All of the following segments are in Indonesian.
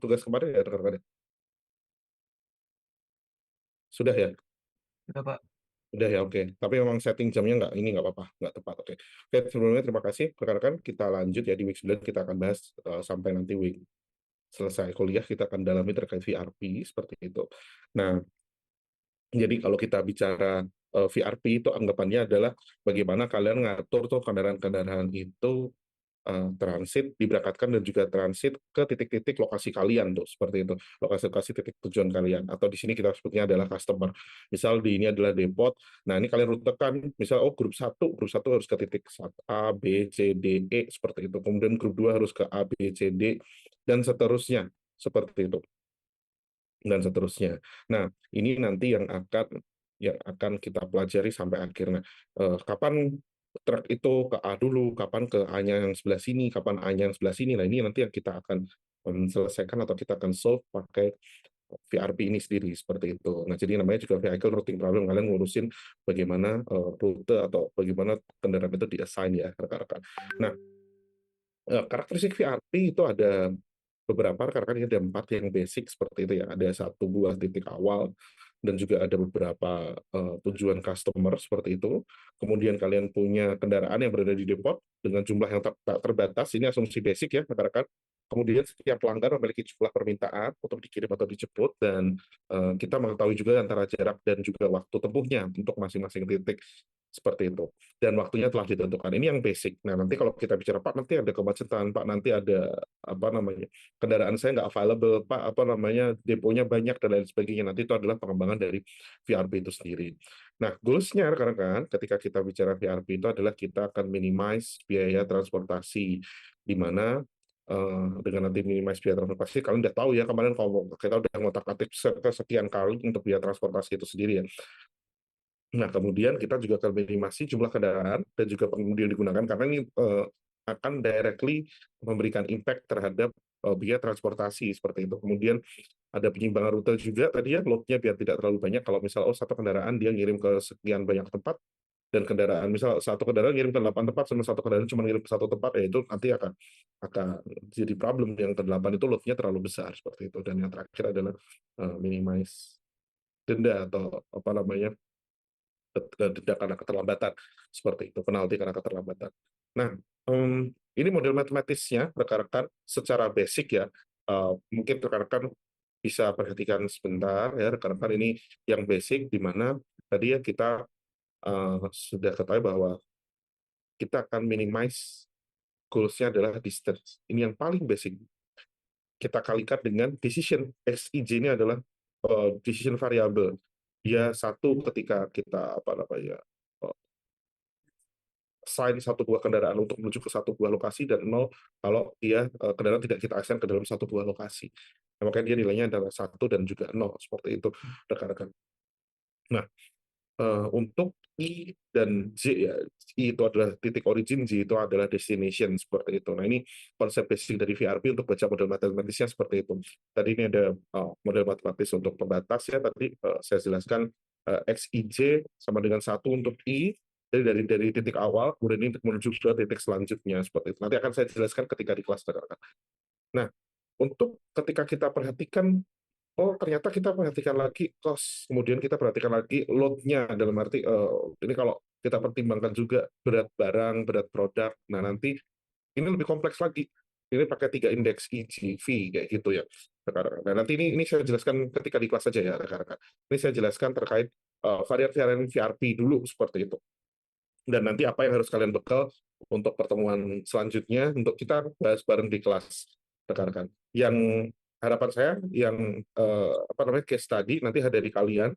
tugas kemarin ya rekan-rekan? Sudah ya? Udah, Pak. Udah ya, oke. Tapi memang setting jamnya nggak apa-apa, nggak tepat. Oke. Oke, sebelumnya terima kasih rekan-rekan. Kita lanjut ya di week 9 kita akan bahas sampai nanti week selesai kuliah kita akan dalami terkait VRP seperti itu. Nah, jadi kalau kita bicara VRP itu anggapannya adalah bagaimana kalian ngatur tuh kendaraan-kendaraan itu transit, diberangkatkan dan juga transit ke titik-titik lokasi kalian tuh seperti itu, lokasi-lokasi titik tujuan kalian atau di sini kita sebutnya adalah customer. Misal di ini adalah depot. Nah, ini kalian rutekan, misal oh grup satu harus ke titik A, B, C, D, E seperti itu. Kemudian grup 2 harus ke A, B, C, D dan seterusnya seperti itu dan seterusnya. Nah, ini nanti yang akan kita pelajari sampai akhirnya. Kapan truk itu ke A dulu, kapan ke A-nya yang sebelah sini, kapan A-nya yang sebelah sini. Nah, ini nanti yang kita akan selesaikan atau kita akan solve pakai VRP ini sendiri seperti itu. Nah, jadi namanya juga vehicle routing problem. Kalian ngurusin bagaimana rute atau bagaimana kendaraan itu di-assign ya, rekan-rekan. Nah, karakteristik VRP itu ada beberapa, karena kan ini ada 4 yang basic seperti itu ya. Ada satu buah titik awal dan juga ada beberapa tujuan customer seperti itu. Kemudian kalian punya kendaraan yang berada di depot dengan jumlah yang tak terbatas. Ini asumsi basic ya, rekan-rekan. Kemudian setiap pelanggan memiliki jumlah permintaan untuk dikirim atau dijemput dan kita mengetahui juga antara jarak dan juga waktu tempuhnya untuk masing-masing titik seperti itu. Dan waktunya telah ditentukan. Ini yang basic. Nah, nanti kalau kita bicara Pak, nanti ada kemacetan, Pak, nanti ada apa namanya kendaraan saya nggak available, Pak, apa namanya deponya banyak dan lain sebagainya. Nanti itu adalah pengembangan dari VRP itu sendiri. Nah, goals-nya rekan-rekan ketika kita bicara VRP itu adalah kita akan minimize biaya transportasi, di mana dengan nanti minimize biaya transportasi, kalian udah tahu ya kemarin kalau kita udah ngotak-atik sekian kali untuk biaya transportasi itu sendiri ya. Nah, kemudian kita juga akan minimasi jumlah kendaraan dan juga pengemudi yang digunakan karena ini akan directly memberikan impact terhadap biaya transportasi seperti itu. Kemudian ada penyimbangan rute juga tadi ya, load-nya biar tidak terlalu banyak. Kalau misal satu kendaraan dia ngirim ke sekian banyak tempat dan kendaraan misal satu kendaraan ngirim ke 8 tempat sama satu kendaraan cuma ngirim ke satu tempat ya itu nanti akan jadi problem. Yang ke-8 itu load-nya terlalu besar seperti itu. Dan yang terakhir adalah minimize denda atau apa namanya denda karena keterlambatan seperti itu, penalti karena keterlambatan. Nah, ini model matematisnya rekan-rekan secara basic ya. Mungkin rekan-rekan bisa perhatikan sebentar ya rekan-rekan, ini yang basic di mana tadi ya kita sudah ketahui bahwa kita akan minimize goals-nya adalah distance. Ini yang paling basic. Kita kalikan dengan decision. XIJ ini adalah decision variable. Dia satu ketika kita apa namanya assign satu buah kendaraan untuk menuju ke satu buah lokasi dan nol kalau dia kendaraan tidak kita assign ke dalam satu buah lokasi. Nah, makanya dia nilainya adalah satu dan juga nol seperti itu rekan-rekan. Nah, untuk I dan J ya, I itu adalah titik origin, J itu adalah destination seperti itu. Nah, ini konsep basic dari VRP untuk baca model matematisnya seperti itu. Tadi ini ada model matematis untuk pembatas ya, tadi saya jelaskan XIJ sama dengan satu untuk I, dari titik awal, kemudian ini untuk menuju ke titik selanjutnya seperti itu. Nanti akan saya jelaskan ketika di kelas rekan-rekan. Nah, untuk ketika kita perhatikan, oh ternyata kita perhatikan lagi cost, kemudian kita perhatikan lagi load-nya, dalam arti ini kalau kita pertimbangkan juga berat barang, berat produk, nah nanti ini lebih kompleks lagi. Ini pakai 3 indeks EGV kayak gitu ya, rekan-rekan. Nah, nanti ini saya jelaskan ketika di kelas saja ya, rekan-rekan. Ini saya jelaskan terkait varian-varian VRP dulu seperti itu. Dan nanti apa yang harus kalian bekal untuk pertemuan selanjutnya untuk kita bahas bareng di kelas rekan-rekan. Yang harapan saya yang apa namanya case study nanti ada di kalian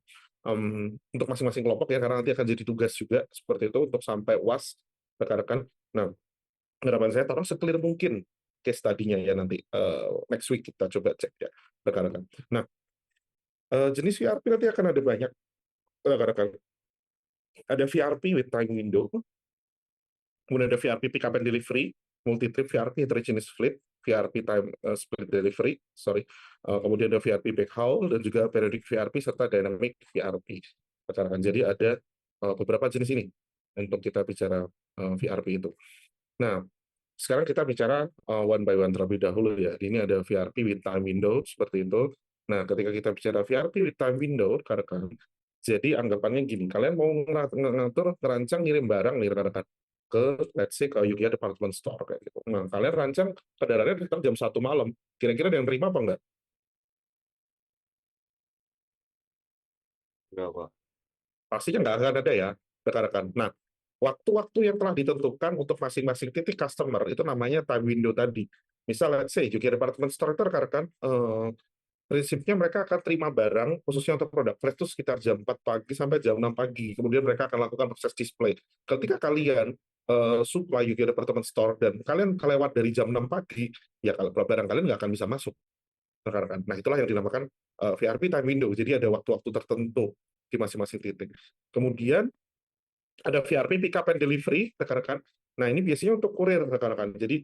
untuk masing-masing kelompok ya, karena nanti akan jadi tugas juga seperti itu untuk sampai UAS rekan-rekan. Nah, harapan saya taruh seclear mungkin case study-nya ya nanti next week kita coba cek ya rekan-rekan. Nah, jenis VRP nanti akan ada banyak rekan-rekan. Ada VRP with time window, kemudian ada VRP pick up and delivery, multi trip VRP heterogeneous fleet, VRP time split delivery, sorry. Kemudian ada VRP backhaul dan juga periodic VRP serta dynamic VRP. Jadi ada beberapa jenis ini untuk kita bicara VRP itu. Nah, Sekarang kita bicara one by one terlebih dahulu ya. Ini ada VRP with time window seperti itu. Nah, ketika kita bicara VRP with time window, rekan-rekan, jadi anggapannya gini, kalian mau ngatur, ngerancang ngirim barang nih rekan-rekan ke, let's say, ke Yukiya Department Store kayak gitu. Nah, kalian rancang kendaraannya datang jam 1 malam. Kira-kira ada yang terima apa enggak? Enggak, Pak. Pastinya nggak akan ada ya, rekan-rekan. Nah, waktu-waktu yang telah ditentukan untuk masing-masing titik customer itu namanya time window tadi. Misal, let's say, Yuki Department Store itu rekan-rekan, prinsipnya mereka akan terima barang, khususnya untuk produk flash itu sekitar jam 4 pagi sampai jam 6 pagi. Kemudian mereka akan lakukan proses display. Ketika kalian supply Yuki Department Store dan kalian kelewat dari jam 6 pagi, ya kalau barang kalian nggak akan bisa masuk, rekan-rekan. Nah, itulah yang dinamakan VRP time window. Jadi ada waktu-waktu tertentu di masing-masing titik. Kemudian ada VRP pick up and delivery, rekan-rekan. Nah, ini biasanya untuk kurir, rekan-rekan. Jadi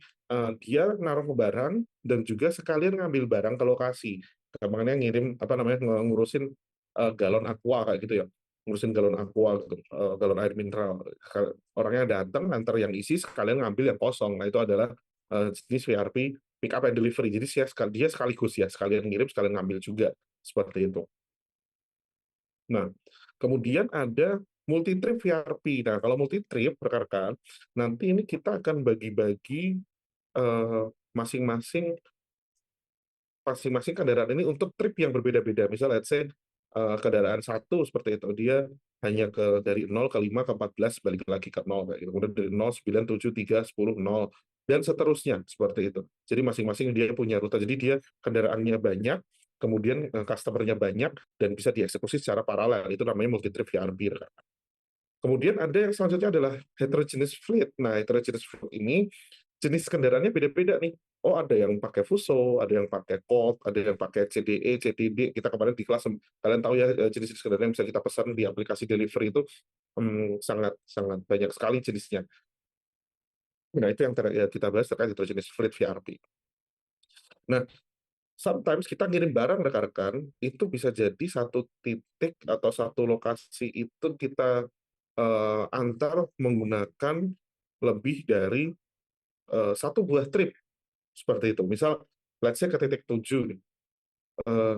dia naruh barang dan juga sekalian ngambil barang ke lokasi. Gampangnya ngirim apa namanya ngurusin galon aqua kayak gitu ya. Ngurusin galon aqua gitu, galon air mineral. Orangnya datang antar yang isi sekalian ngambil yang kosong. Nah, itu adalah jenis VRP pick up and delivery. Jadi dia sekaligus ya, sekalian ngirim sekalian ngambil juga seperti itu. Nah, kemudian ada multi trip VRP. Nah, kalau multi trip rekan-rekan, nanti ini kita akan bagi-bagi eh, masing-masing masing-masing kendaraan ini untuk trip yang berbeda-beda. Misalnya, let's say kendaraan satu seperti itu, dia hanya dari 0 ke 5 ke 14 balik lagi ke 0 kayak gitu. Kemudian dari 0, 9, 7, 3, 10, 0 dan seterusnya seperti itu. Jadi masing-masing dia punya rute. Jadi dia kendaraannya banyak, kemudian customer-nya banyak dan bisa dieksekusi secara paralel. Itu namanya multi trip VRP. Kemudian ada yang selanjutnya adalah heterogeneous fleet. Nah, heterogeneous fleet ini jenis kendaraannya beda-beda nih. Oh, ada yang pakai Fuso, ada yang pakai Colt, ada yang pakai CDE, CTD. Kita kemarin di kelas, kalian tahu ya jenis-jenis kendaraan yang bisa kita pesan di aplikasi delivery itu sangat sangat banyak sekali jenisnya. Nah, itu yang ya, kita bahas terkait heterogeneous fleet VRP. Nah, sometimes kita ngirim barang rekan-rekan, itu bisa jadi satu titik atau satu lokasi itu kita antar menggunakan lebih dari satu buah trip seperti itu. Misal, let's say ke titik 7,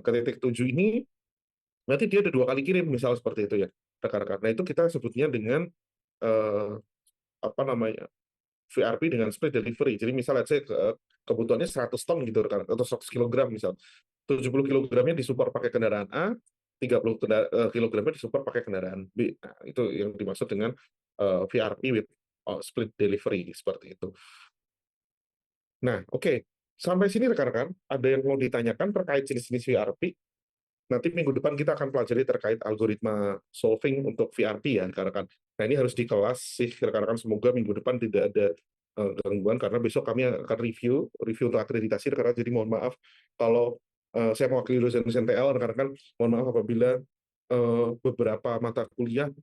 ke titik 7 ini nanti dia ada 2 kali kirim, misal seperti itu ya, rekan-rekan. Nah, itu kita sebutnya dengan eh, apa namanya VRP dengan split delivery. Jadi misal let's say kebutuhannya 100 ton gitu rekan, atau 100 kilogram misal. 70 kilogramnya disupport pakai kendaraan A, 30 kilogramnya disupport pakai kendaraan B. Nah, itu yang dimaksud dengan VRP with split delivery seperti itu. Nah, oke. Sampai sini rekan-rekan, ada yang mau ditanyakan terkait jenis-jenis VRP? Nanti minggu depan kita akan pelajari terkait algoritma solving untuk VRP ya, rekan-rekan. Nah, ini harus di kelas sih, rekan-rekan. Semoga minggu depan tidak ada gangguan, karena besok kami akan review untuk akreditasi, rekan-rekan. Jadi mohon maaf kalau saya mewakili dosen-dosen TL, rekan-rekan, mohon maaf apabila beberapa mata kuliah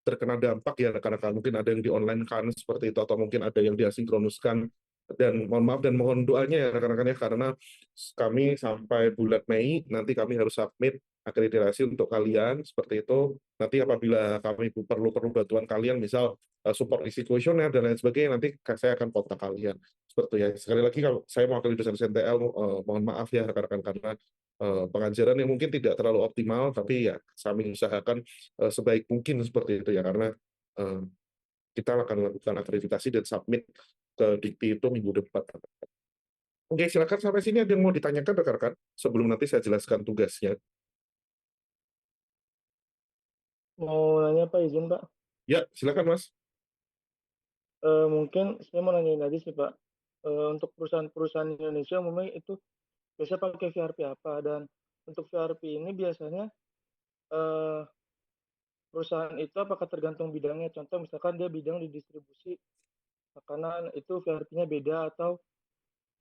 terkena dampak ya rekan-rekan, mungkin ada yang di online kan seperti itu, atau mungkin ada yang diasinkronuskan, dan mohon maaf dan mohon doanya ya rekan-rekan ya, karena kami sampai bulan Mei nanti kami harus submit akreditasi untuk kalian seperti itu. Nanti apabila kami perlu bantuan kalian, misal support isi kuesioner dan lain sebagainya, nanti saya akan kontak kalian seperti itu ya. Sekali lagi kalau saya mewakili dosen-dosen TL, mohon maaf ya rekan-rekan, karena pengajaran yang mungkin tidak terlalu optimal, tapi ya kami usahakan sebaik mungkin seperti itu ya, karena uh, kita akan melakukan akreditasi dan submit ke Dikti itu minggu depan. Oke, silakan sampai sini ada yang mau ditanyakan rekan-rekan sebelum nanti saya jelaskan tugasnya. Mau nanya Pak, izin Pak. Ya, silakan Mas. Mungkin saya mau nanya lagi sih Pak. Untuk perusahaan-perusahaan Indonesia umumnya itu biasa pakai VRP apa, dan untuk VRP ini biasanya eh, perusahaan itu apakah tergantung bidangnya? Contoh misalkan dia bidang di distribusi makanan, itu VRP-nya beda, atau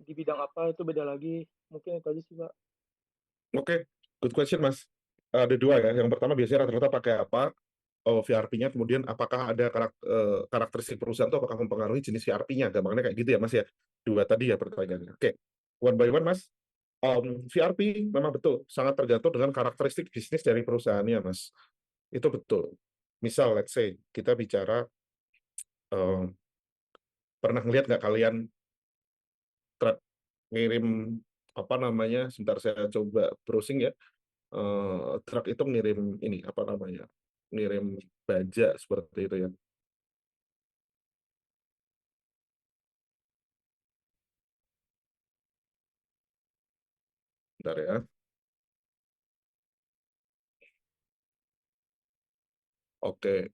di bidang apa itu beda lagi. Mungkin itu aja sih Pak. Oke, good question Mas. Ada dua ya. Yang pertama biasanya rata-rata pakai apa? Oh, VRP-nya, kemudian apakah ada karakteristik perusahaan itu apakah mempengaruhi jenis VRP-nya? Gampangnya kayak gitu ya Mas ya. Dua tadi ya pertanyaannya. Oke, one by one Mas. VRP memang betul sangat tergantung dengan karakteristik bisnis dari perusahaannya Mas. Itu betul. Misal, let's say kita bicara, pernah ngelihat nggak kalian truk ngirim apa namanya? Sebentar saya coba browsing ya. Truk itu ngirim ini apa namanya? Ngirim baja seperti itu ya. Bentar ya. Oke,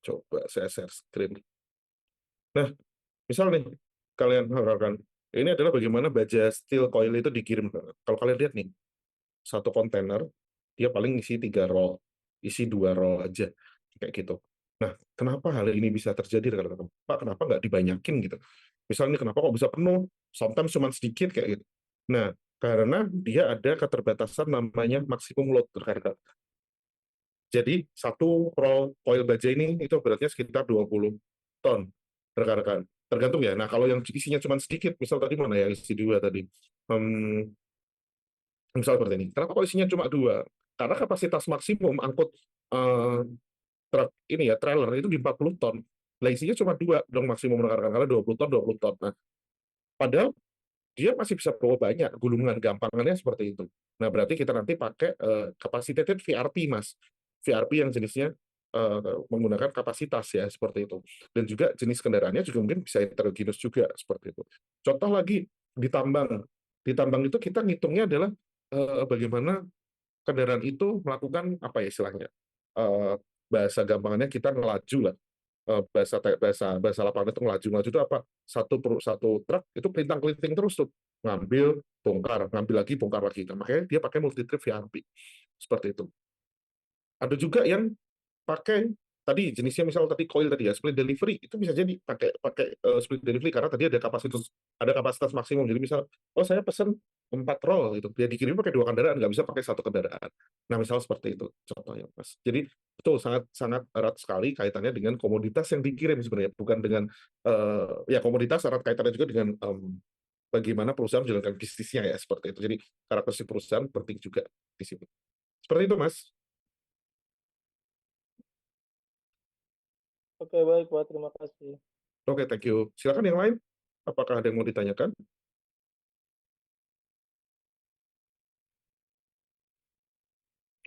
coba saya share screen. Nah, misal nih, kalian harapkan, ini adalah bagaimana baja steel coil itu dikirim. Kalau kalian lihat nih, satu kontainer, dia paling isi 3 roll, isi 2 roll aja, kayak gitu. Nah, kenapa hal ini bisa terjadi? Pak, kenapa nggak dibanyakin gitu? Misalnya, kenapa kok bisa penuh? Sometimes cuma sedikit, kayak gitu. Nah, karena dia ada keterbatasan namanya maksimum load terkadang. Jadi satu roll coil baja ini itu beratnya sekitar 20 ton rekan-rekan. Tergantung ya. Nah, kalau yang isinya cuma sedikit, misal tadi mana ya isi 2 tadi. Hmm, misal seperti ini. Kenapa kok isinya cuma 2? Karena kapasitas maksimum angkut eh, truk ini ya, trailer itu di 40 ton. Nah, isinya cuma 2 dong maksimum rekan-rekan. Karena 20 ton, 20 ton. Nah, padahal dia masih bisa bawa banyak gulungan, gampangannya seperti itu. Nah, berarti kita nanti pakai capacitated VRP, Mas. VRP yang jenisnya menggunakan kapasitas ya, seperti itu. Dan juga jenis kendaraannya juga mungkin bisa heterogeneous juga, seperti itu. Contoh lagi, di tambang. Di tambang itu kita ngitungnya adalah bagaimana kendaraan itu melakukan, apa ya istilahnya, eh, bahasa gampangannya kita ngelaju lah. Bahasa lapangan itu ngelaju itu apa, satu truk itu kelintang kelinting terus tuh, ngambil bongkar, ngambil lagi bongkar lagi. Nah, makanya dia pakai multi trip VRP seperti itu. Ada juga yang pakai tadi jenisnya, misal tadi coil tadi ya, split delivery itu bisa jadi pakai pakai split delivery karena tadi ada kapasitas maksimum. Jadi misal, oh saya pesan 4 roll itu dia dikirim pakai 2 kendaraan, nggak bisa pakai satu kendaraan. Nah, misal seperti itu contohnya, Mas. Jadi betul, sangat sangat erat sekali kaitannya dengan komoditas yang dikirim sebenarnya, bukan dengan ya, komoditas erat kaitannya juga dengan bagaimana perusahaan menjalankan bisnisnya ya, seperti itu. Jadi karakteristik perusahaan penting juga di sini. Seperti itu, Mas. Oke, baik Pak, terima kasih. Oke, thank you. Silakan yang lain. Apakah ada yang mau ditanyakan?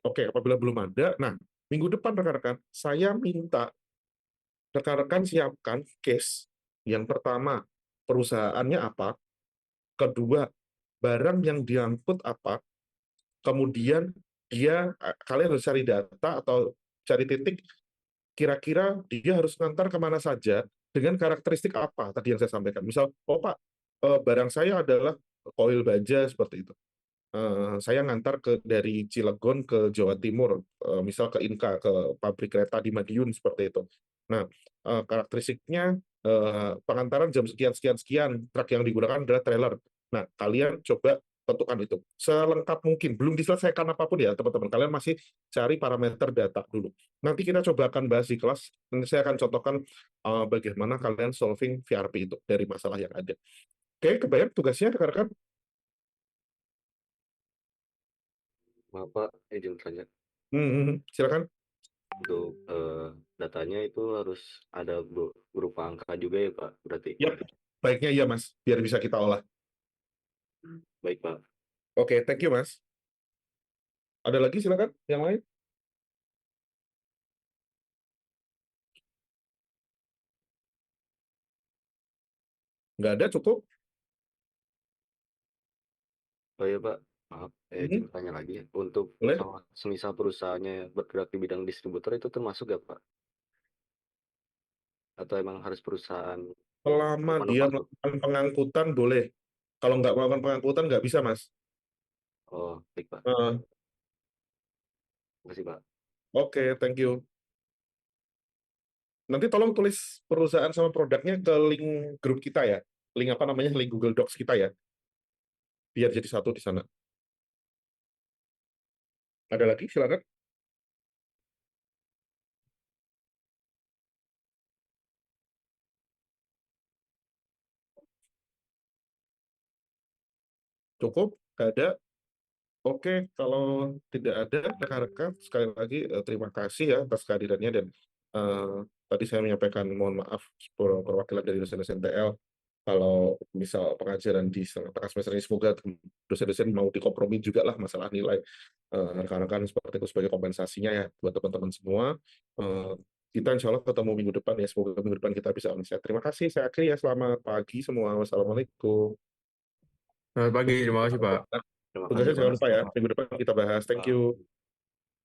Oke, apabila belum ada, nah, minggu depan rekan-rekan, saya minta rekan-rekan siapkan case. Yang pertama, perusahaannya apa? Kedua, barang yang diangkut apa? Kemudian kalian harus cari data atau cari titik, kira-kira dia harus ngantar kemana saja dengan karakteristik apa tadi yang saya sampaikan. Misal, oh Pak, barang saya adalah koil baja seperti itu. Saya ngantar dari Cilegon ke Jawa Timur, misal ke Inka, ke pabrik kereta di Madiun seperti itu. Nah, karakteristiknya pengantaran jam sekian sekian sekian, truk yang digunakan adalah trailer. Nah, kalian coba tentukan itu selengkap mungkin. Belum diselesaikan apapun ya, teman-teman. Kalian masih cari parameter data dulu. Nanti kita coba akan bahas di kelas. Nanti saya akan contohkan bagaimana kalian solving VRP itu dari masalah yang ada. Oke, kebayang tugasnya rekan-rekan? Maaf Pak, izin tanya. Silakan. Untuk datanya itu harus ada berupa angka juga ya Pak, berarti. Yap, baiknya iya Mas, biar bisa kita olah. Baik Pak. Oke, thank you Mas. Ada lagi silakan, yang lain? Nggak ada, cukup? Oh ya Pak, maaf, izin Mhm, tanya lagi. Untuk boleh. kalau semisal perusahaannya bergerak di bidang distributor itu termasuk gak Pak? Atau emang harus perusahaan Selama dia manufaktur? melakukan pengangkutan, boleh. Kalau nggak melakukan pengangkutan, nggak bisa Mas. Oh, baik Pak. Eh, Terima kasih Pak. Oke, thank you. Nanti tolong tulis perusahaan sama produknya ke link grup kita ya. Link apa namanya, link Google Docs kita ya. Biar jadi satu di sana. Ada lagi, silakan. Cukup? Nggak ada? Oke, kalau tidak ada rekan-rekan, sekali lagi terima kasih ya atas kehadirannya, dan tadi saya menyampaikan mohon maaf perwakilan dari dosen-dosen TL. kalau misal pengajaran di tengah semester ini semoga dosen-dosen mau dikompromi juga lah masalah nilai rekan-rekan seperti itu sebagai kompensasinya ya buat teman-teman semua. Kita insya Allah ketemu minggu depan ya, semoga minggu depan kita bisa onsite. Terima kasih, saya akhiri ya, selamat pagi semua, wassalamualaikum. Selamat pagi, terima kasih Pak. Terima kasih Tugasnya jangan Pak. lupa ya, minggu depan kita bahas. Thank you.